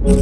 Yo,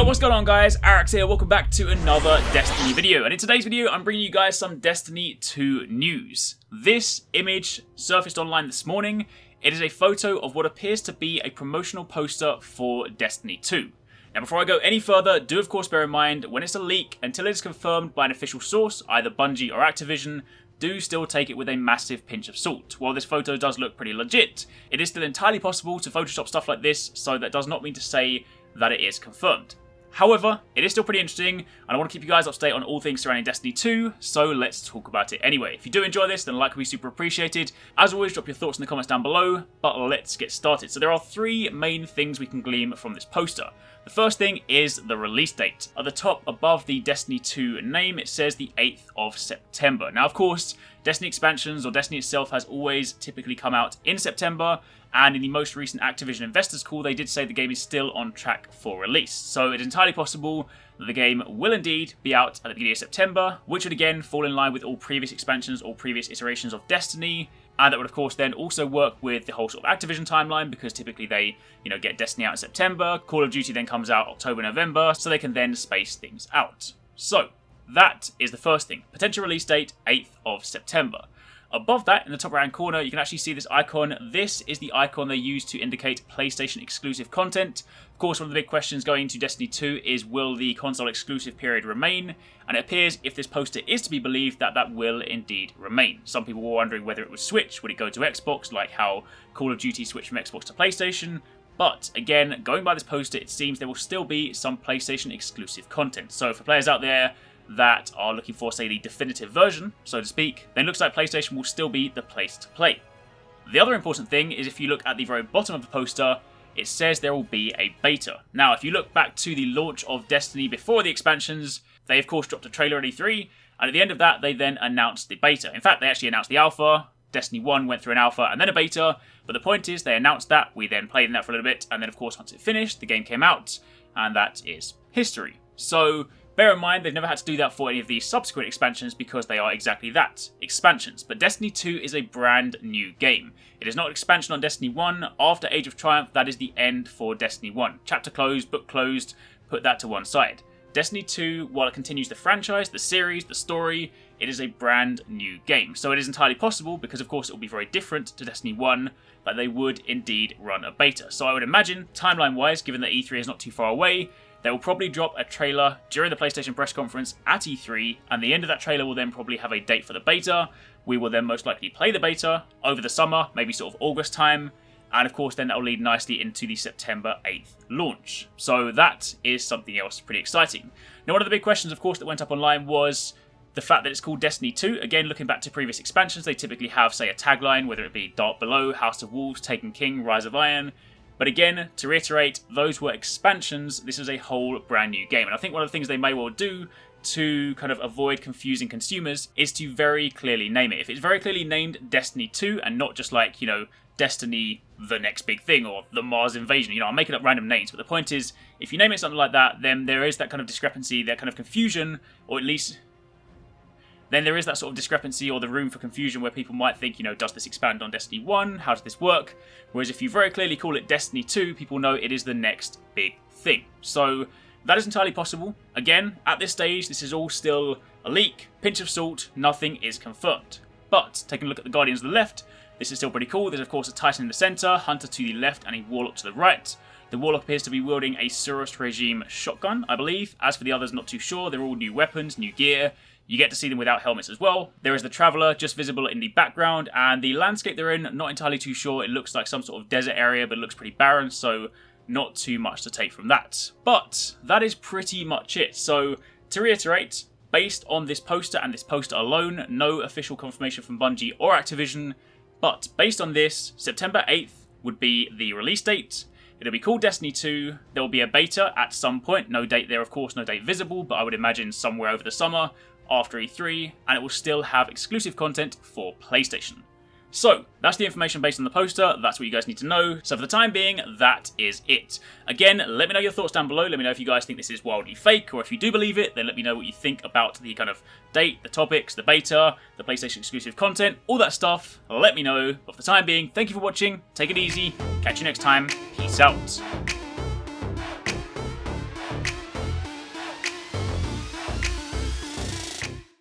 what's going on guys? Arekkz here, welcome back to another Destiny video. And in today's video, I'm bringing you guys some Destiny 2 news. This image surfaced online this morning. It is a photo of what appears to be a promotional poster for Destiny 2. Now before I go any further, do of course bear in mind, when it's a leak, until it is confirmed by an official source, either Bungie or Activision, do still take it with a massive pinch of salt. While this photo does look pretty legit, it is still entirely possible to Photoshop stuff like this, so that does not mean to say that it is confirmed. However, it is still pretty interesting, and I want to keep you guys up to date on all things surrounding Destiny 2, so let's talk about it anyway. If you do enjoy this, then a like would be super appreciated. As always, drop your thoughts in the comments down below, but let's get started. So there are three main things we can glean from this poster. The first thing is the release date. At the top above the Destiny 2 name, it says the 8th of September. Now, of course, Destiny expansions, or Destiny itself, has always typically come out in September, and in the most recent Activision investors call, they did say the game is still on track for release. So it is entirely possible that the game will indeed be out at the beginning of September, which would again fall in line with all previous expansions or previous iterations of Destiny. And that would, of course, then also work with the whole sort of Activision timeline, because typically they, get Destiny out in September, Call of Duty then comes out October, November, so they can then space things out. So, that is the first thing. Potential release date, 8th of September. Above that, in the top right-hand corner, you can actually see this icon. This is the icon they use to indicate PlayStation exclusive content. Of course, one of the big questions going into Destiny 2 is, will the console exclusive period remain? And it appears, if this poster is to be believed, that that will indeed remain. Some people were wondering whether it would switch. Would it go to Xbox, like how Call of Duty switched from Xbox to PlayStation? But again, going by this poster, it seems there will still be some PlayStation exclusive content. So for players out there that are looking for, say, the definitive version, so to speak, then it looks like PlayStation will still be the place to play. The other important thing is, if you look at the very bottom of the poster, it says there will be a beta. Now, if you look back to the launch of Destiny before the expansions, they of course dropped a trailer at E3, and at the end of that, they then announced the beta. In fact, they actually announced the alpha. Destiny 1 went through an alpha and then a beta, but the point is, they announced that, we then played in that for a little bit, and then of course once it finished, the game came out, and that is history. So, bear in mind, they've never had to do that for any of the subsequent expansions because they are exactly that, expansions. But Destiny 2 is a brand new game. It is not an expansion on Destiny 1. After Age of Triumph, that is the end for Destiny 1. Chapter closed, book closed, put that to one side. Destiny 2, while it continues the franchise, the series, the story, it is a brand new game. So it is entirely possible, because of course it will be very different to Destiny 1, that they would indeed run a beta. So I would imagine, timeline-wise, given that E3 is not too far away, they will probably drop a trailer during the PlayStation press conference at E3, and the end of that trailer will then probably have a date for the beta. We will then most likely play the beta over the summer, maybe sort of August time, and of course then that will lead nicely into the September 8th launch. So that is something else pretty exciting. Now, one of the big questions, of course, that went up online was the fact that it's called Destiny 2. Again, looking back to previous expansions, they typically have, say, a tagline, whether it be Dark Below, House of Wolves, Taken King, Rise of Iron. But again, to reiterate, those were expansions. This is a whole brand new game. And I think one of the things they may well do to kind of avoid confusing consumers is to very clearly name it. If it's very clearly named Destiny 2 and not just like, Destiny the next big thing or the Mars invasion, I'm making up random names. But the point is, if you name it something like that, then there is that kind of discrepancy, that kind of confusion, or at least then there is that sort of discrepancy or the room for confusion where people might think, does this expand on Destiny 1? How does this work? Whereas if you very clearly call it Destiny 2, people know it is the next big thing. So that is entirely possible. Again, at this stage, this is all still a leak, pinch of salt, nothing is confirmed. But taking a look at the Guardians to the left, this is still pretty cool. There's of course a Titan in the center, Hunter to the left, and a Warlock to the right. The Warlock appears to be wielding a Suros regime shotgun, I believe. As for the others, not too sure. They're all new weapons, new gear. You get to see them without helmets as well. There is the Traveller, just visible in the background, and the landscape they're in, not entirely too sure. It looks like some sort of desert area, but it looks pretty barren, so not too much to take from that. But that is pretty much it. So, to reiterate, based on this poster and this poster alone, no official confirmation from Bungie or Activision, but based on this, September 8th would be the release date. It'll be called Destiny 2. There will be a beta at some point. No date there, of course, no date visible, but I would imagine somewhere over the summer, after E3, and it will still have exclusive content for PlayStation. So, that's the information based on the poster, that's what you guys need to know. So for the time being, that is it. Again, let me know your thoughts down below, let me know if you guys think this is wildly fake, or if you do believe it, then let me know what you think about the kind of date, the topics, the beta, the PlayStation exclusive content, all that stuff, let me know. But for the time being, thank you for watching, take it easy, catch you next time, peace. Peace out.